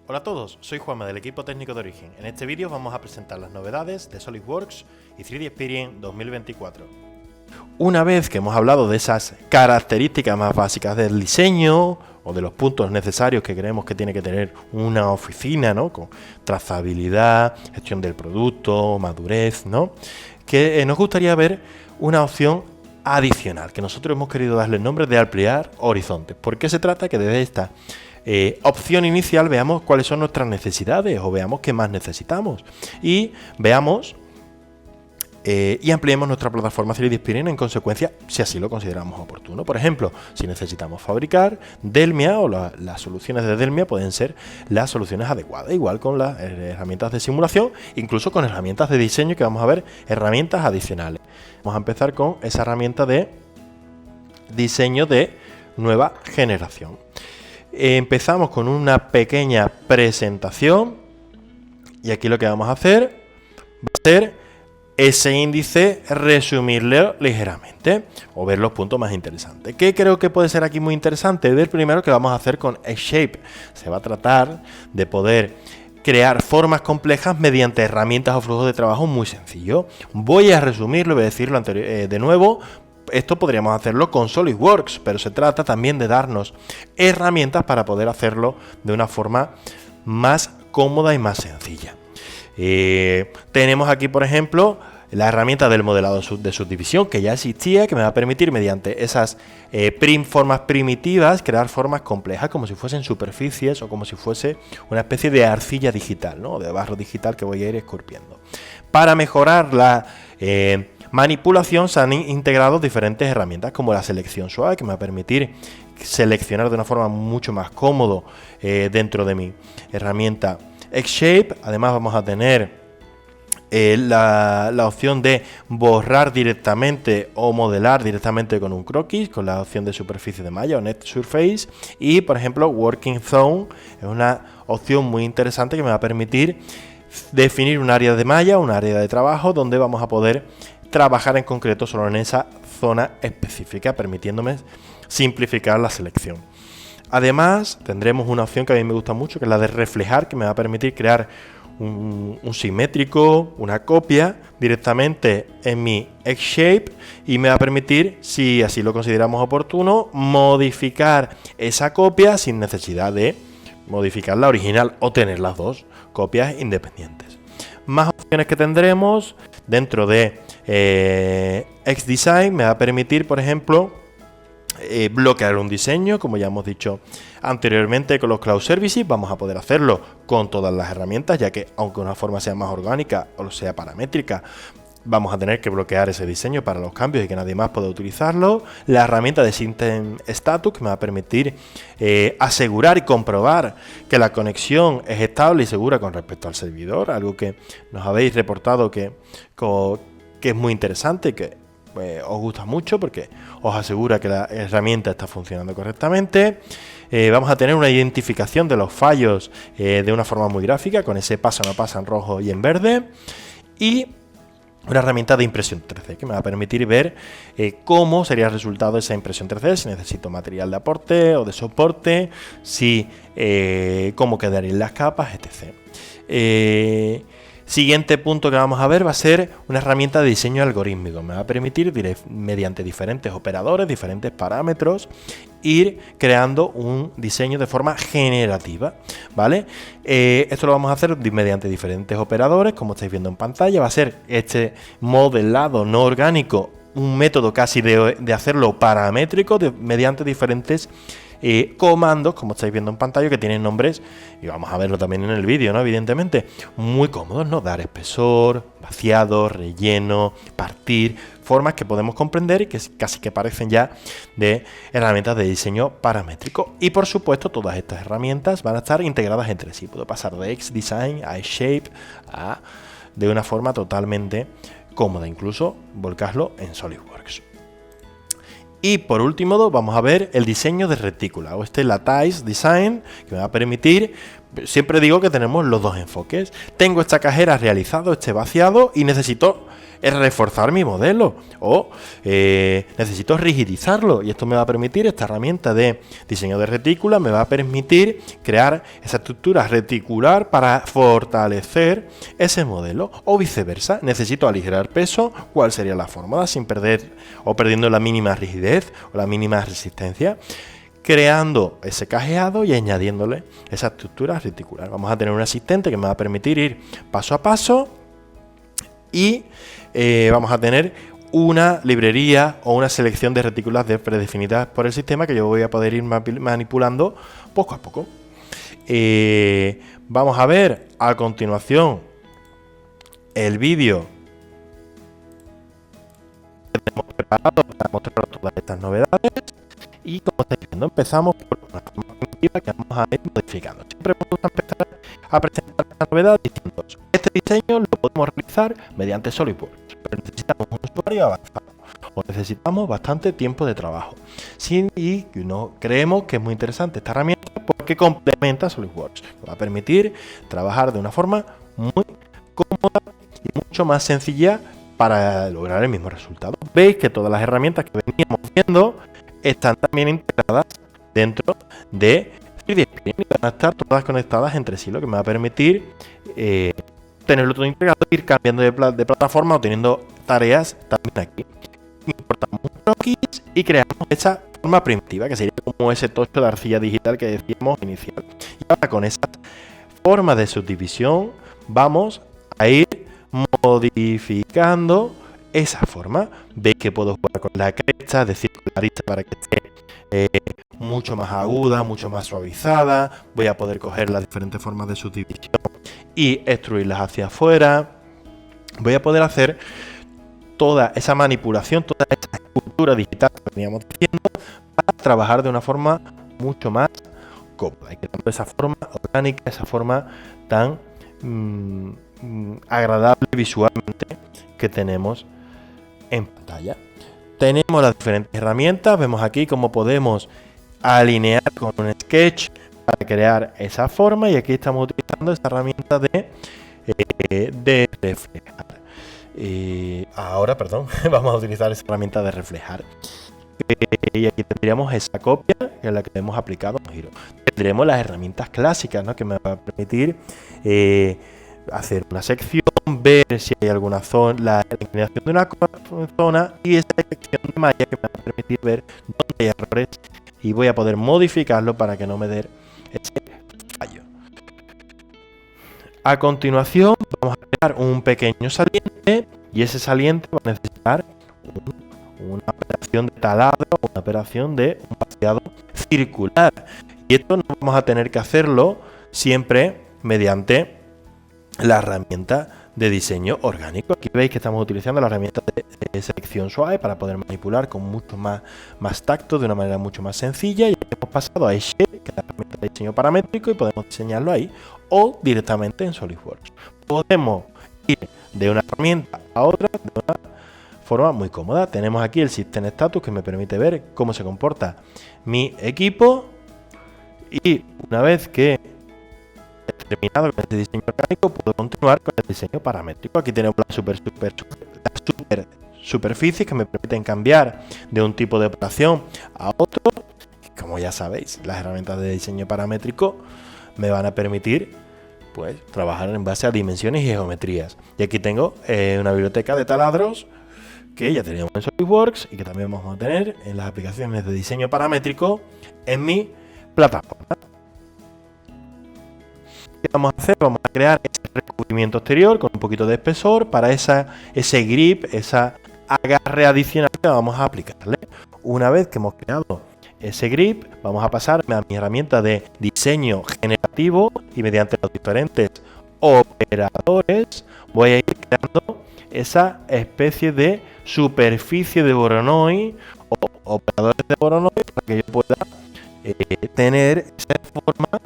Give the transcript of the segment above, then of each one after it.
Hola a todos, soy Juanma del equipo técnico de Origen. En este vídeo vamos a presentar las novedades de SolidWorks y 3D Experience 2024. Una vez que hemos hablado de esas características más básicas del diseño o de los puntos necesarios que creemos que tiene que tener una oficina, ¿no? Con trazabilidad, gestión del producto, madurez, ¿no? Que nos gustaría ver una opción adicional, que nosotros hemos querido darle el nombre de ampliar horizontes. ¿Por qué se trata? Que desde esta opción inicial veamos cuáles son nuestras necesidades o veamos qué más necesitamos y veamos y ampliemos nuestra plataforma 3D Experience en consecuencia si así lo consideramos oportuno. Por ejemplo, si necesitamos fabricar, Delmia o las soluciones de Delmia pueden ser las soluciones adecuadas, igual con las herramientas de simulación, incluso con herramientas de diseño, que vamos a ver herramientas adicionales. Vamos a empezar con esa herramienta de diseño de nueva generación. Empezamos con una pequeña presentación y aquí lo que vamos a hacer va a ser ese índice, resumirlo ligeramente o ver los puntos más interesantes. ¿Qué creo que puede ser aquí muy interesante? Ver primero que vamos a hacer con X-Shape. Se va a tratar de poder crear formas complejas mediante herramientas o flujos de trabajo muy sencillos. Voy a resumirlo, voy a decirlo de nuevo. Esto podríamos hacerlo con SolidWorks, pero se trata también de darnos herramientas para poder hacerlo de una forma más cómoda y más sencilla. Tenemos aquí, por ejemplo, la herramienta del modelado de subdivisión, que ya existía, que me va a permitir mediante esas formas primitivas crear formas complejas como si fuesen superficies o como si fuese una especie de arcilla digital, ¿no? De barro digital que voy a ir esculpiendo. Para mejorar la manipulación se han integrado diferentes herramientas como la selección suave, que me va a permitir seleccionar de una forma mucho más cómodo dentro de mi herramienta X-Shape. Además vamos a tener la opción de borrar directamente o modelar directamente con un croquis, con la opción de superficie de malla o Net Surface. Y por ejemplo Working Zone es una opción muy interesante que me va a permitir definir un área de malla, un área de trabajo donde vamos a poder trabajar en concreto solo en esa zona específica, permitiéndome simplificar la selección. Además, tendremos una opción que a mí me gusta mucho, que es la de reflejar, que me va a permitir crear un simétrico, una copia directamente en mi X-Shape y me va a permitir, si así lo consideramos oportuno, modificar esa copia sin necesidad de modificar la original o tener las dos copias independientes. Más opciones que tendremos dentro de XDesign me va a permitir, por ejemplo, bloquear un diseño, como ya hemos dicho anteriormente con los Cloud Services. Vamos a poder hacerlo con todas las herramientas, ya que aunque una forma sea más orgánica o sea paramétrica, vamos a tener que bloquear ese diseño para los cambios y que nadie más pueda utilizarlo. La herramienta de System Status, que me va a permitir asegurar y comprobar que la conexión es estable y segura con respecto al servidor, algo que nos habéis reportado que es muy interesante y que os gusta mucho porque os asegura que la herramienta está funcionando correctamente. Vamos a tener una identificación de los fallos de una forma muy gráfica, con ese pasa o no pasa en rojo y en verde. Y una herramienta de impresión 3D que me va a permitir ver cómo sería el resultado de esa impresión 3D, si necesito material de aporte o de soporte, si cómo quedarían las capas, etc. Siguiente punto que vamos a ver va a ser una herramienta de diseño algorítmico. Me va a permitir, mediante diferentes operadores, diferentes parámetros, ir creando un diseño de forma generativa, ¿vale? Esto lo vamos a hacer mediante diferentes operadores, como estáis viendo en pantalla. Va a ser este modelado no orgánico, un método casi de hacerlo paramétrico mediante diferentes comandos, como estáis viendo en pantalla, que tienen nombres, y vamos a verlo también en el vídeo, ¿no? Evidentemente, muy cómodos, ¿no? Dar espesor, vaciado, relleno, partir, formas que podemos comprender y que casi que parecen ya de herramientas de diseño paramétrico. Y por supuesto, todas estas herramientas van a estar integradas entre sí. Puedo pasar de XDesign a X-Shape de una forma totalmente cómoda, incluso volcarlo en SolidWorks. Y por último vamos a ver el diseño de retícula o Lattice Design, que me va a permitir, siempre digo que tenemos los dos enfoques. Tengo esta cajera realizado, este vaciado, y necesito reforzar mi modelo o necesito rigidizarlo, y esto me va a permitir, esta herramienta de diseño de retícula me va a permitir crear esa estructura reticular para fortalecer ese modelo, o viceversa, necesito aligerar peso, ¿cuál sería la fórmula sin perder o perdiendo la mínima rigidez o la mínima resistencia? Creando ese cajeado y añadiéndole esa estructura reticular. Vamos a tener un asistente que me va a permitir ir paso a paso, y vamos a tener una librería o una selección de retículas predefinidas por el sistema que yo voy a poder ir manipulando poco a poco. Vamos a ver a continuación el vídeo que tenemos preparado para mostrar todas estas novedades. Y como estáis viendo, empezamos por una forma primitiva que vamos a ir modificando. Siempre me gusta empezar a presentar la novedad diciendo: este diseño lo podemos realizar mediante SolidWorks, pero necesitamos un usuario avanzado o necesitamos bastante tiempo de trabajo. Y no creemos que es muy interesante esta herramienta porque complementa SolidWorks. Nos va a permitir trabajar de una forma muy cómoda y mucho más sencilla para lograr el mismo resultado. Veis que todas las herramientas que veníamos viendo están también integradas dentro de 3D Experience y van a estar todas conectadas entre sí, lo que me va a permitir tenerlo todo integrado, ir cambiando de plataforma o teniendo tareas también aquí. Importamos un croquis y creamos esa forma primitiva, que sería como ese tocho de arcilla digital que decíamos inicial. Y ahora con esa forma de subdivisión vamos a ir modificando esa forma. Veis que puedo jugar con la cresta de circularista para que esté mucho más aguda, mucho más suavizada. Voy a poder coger las diferentes formas de subdivisión y extruirlas hacia afuera. Voy a poder hacer toda esa manipulación, toda esa escultura digital que veníamos diciendo, para trabajar de una forma mucho más cómoda y creando esa forma orgánica, esa forma tan agradable visualmente que tenemos en pantalla. Tenemos las diferentes herramientas, vemos aquí cómo podemos alinear con un sketch para crear esa forma, y aquí estamos utilizando esta herramienta de reflejar. Ahora, perdón, vamos a utilizar esa herramienta de reflejar. Y aquí tendríamos esa copia en la que hemos aplicado un giro. Tendremos las herramientas clásicas, ¿no?, que me va a permitir hacer una sección, ver si hay alguna zona, la inclinación de una zona, y esa sección de malla que me va a permitir ver dónde hay errores y voy a poder modificarlo para que no me dé ese fallo. A continuación vamos a crear un pequeño saliente, y ese saliente va a necesitar una operación de taladro o una operación de un vaciado circular, y esto no vamos a tener que hacerlo siempre mediante la herramienta de diseño orgánico. Aquí veis que estamos utilizando la herramienta de selección suave para poder manipular con mucho más tacto, de una manera mucho más sencilla, y hemos pasado a Shape, que es la herramienta de diseño paramétrico, y podemos diseñarlo ahí o directamente en SolidWorks. Podemos ir de una herramienta a otra de una forma muy cómoda. Tenemos aquí el System Status, que me permite ver cómo se comporta mi equipo, y una vez que terminado con este diseño orgánico, puedo continuar con el diseño paramétrico. Aquí tenemos las super superficies que me permiten cambiar de un tipo de operación a otro. Como ya sabéis, las herramientas de diseño paramétrico me van a permitir pues trabajar en base a dimensiones y geometrías. Y aquí tengo una biblioteca de taladros que ya teníamos en SolidWorks y que también vamos a tener en las aplicaciones de diseño paramétrico en mi plataforma. ¿Qué vamos a hacer? Vamos a crear ese recubrimiento exterior con un poquito de espesor para ese grip, esa agarre adicional que vamos a aplicarle. Una vez que hemos creado ese grip, vamos a pasar a mi herramienta de diseño generativo, y mediante los diferentes operadores voy a ir creando esa especie de superficie de Voronoi o operadores de Voronoi para que yo pueda tener esa forma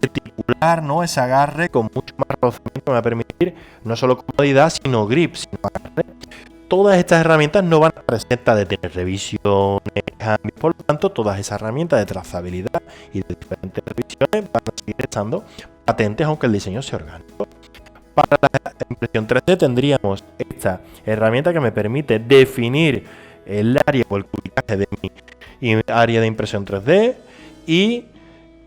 reticular, ¿no?, ese agarre con mucho más rozamiento que me va a permitir no solo comodidad, sino grip, sino agarre. Todas estas herramientas no van a presentar de tener revisiones, cambios, por lo tanto todas esas herramientas de trazabilidad y de diferentes revisiones van a seguir estando patentes aunque el diseño sea orgánico. Para la impresión 3D tendríamos esta herramienta que me permite definir el área o el cubicaje de mi área de impresión 3D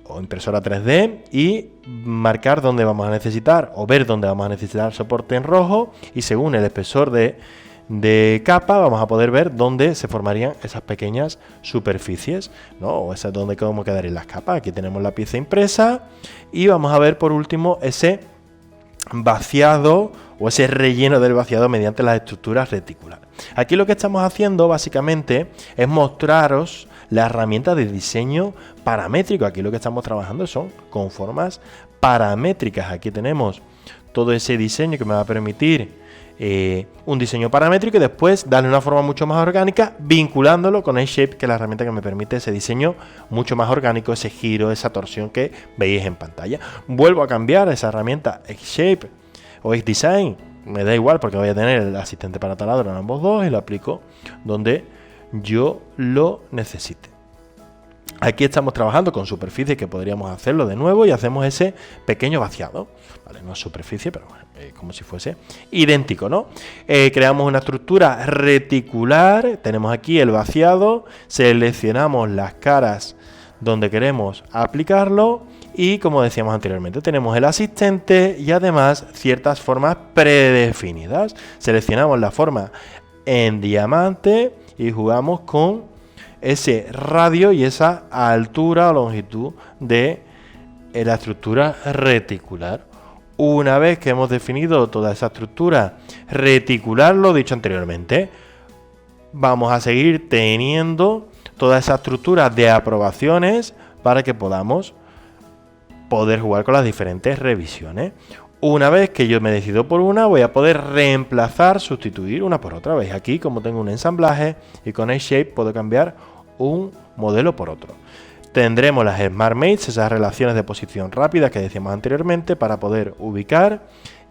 o impresora 3D y marcar dónde vamos a necesitar o ver dónde vamos a necesitar soporte en rojo, y según el espesor de capa vamos a poder ver dónde se formarían esas pequeñas superficies, ¿no? O esa donde cómo quedarían las capas. Aquí tenemos la pieza impresa y vamos a ver por último ese vaciado o ese relleno del vaciado mediante las estructuras reticulares. Aquí lo que estamos haciendo básicamente es mostraros la herramienta de diseño paramétrico. Aquí lo que estamos trabajando son con formas paramétricas. Aquí tenemos todo ese diseño que me va a permitir un diseño paramétrico y después darle una forma mucho más orgánica vinculándolo con X-Shape, que es la herramienta que me permite ese diseño mucho más orgánico, ese giro, esa torsión que veis en pantalla. Vuelvo a cambiar esa herramienta X-Shape o X-Design, me da igual porque voy a tener el asistente para taladro en ambos dos y lo aplico donde yo lo necesite. Aquí estamos trabajando con superficie que podríamos hacerlo de nuevo y hacemos ese pequeño vaciado, ¿vale? No es superficie, pero bueno, como si fuese idéntico, ¿no? Creamos una estructura reticular, tenemos aquí el vaciado, seleccionamos las caras donde queremos aplicarlo y, como decíamos anteriormente, tenemos el asistente y además ciertas formas predefinidas. Seleccionamos la forma en diamante y jugamos con ese radio y esa altura o longitud de la estructura reticular. Una vez que hemos definido toda esa estructura reticular, lo dicho anteriormente, vamos a seguir teniendo toda esa estructura de aprobaciones para que podamos poder jugar con las diferentes revisiones. Una vez que yo me decido por una, voy a poder reemplazar, sustituir una por otra. Veis aquí como tengo un ensamblaje y con X-Shape puedo cambiar un modelo por otro. Tendremos las Smart Mates, esas relaciones de posición rápidas que decíamos anteriormente, para poder ubicar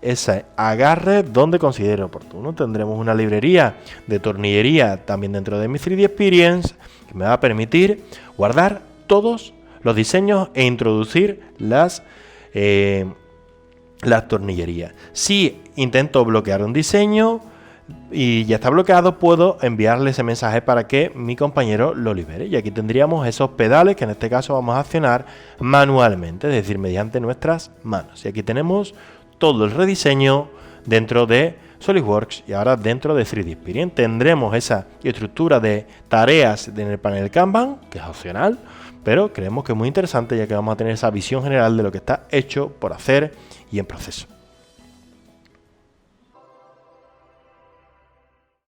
ese agarre donde considere oportuno. Tendremos una librería de tornillería también dentro de mi 3D Experience que me va a permitir guardar todos los diseños e introducir las tornillerías. Si intento bloquear un diseño y ya está bloqueado, puedo enviarle ese mensaje para que mi compañero lo libere. Y aquí tendríamos esos pedales que en este caso vamos a accionar manualmente, es decir, mediante nuestras manos. Y aquí tenemos todo el rediseño dentro de SolidWorks y ahora dentro de 3D Experience. Tendremos esa estructura de tareas en el panel Kanban, que es opcional, pero creemos que es muy interesante ya que vamos a tener esa visión general de lo que está hecho por hacer y en proceso.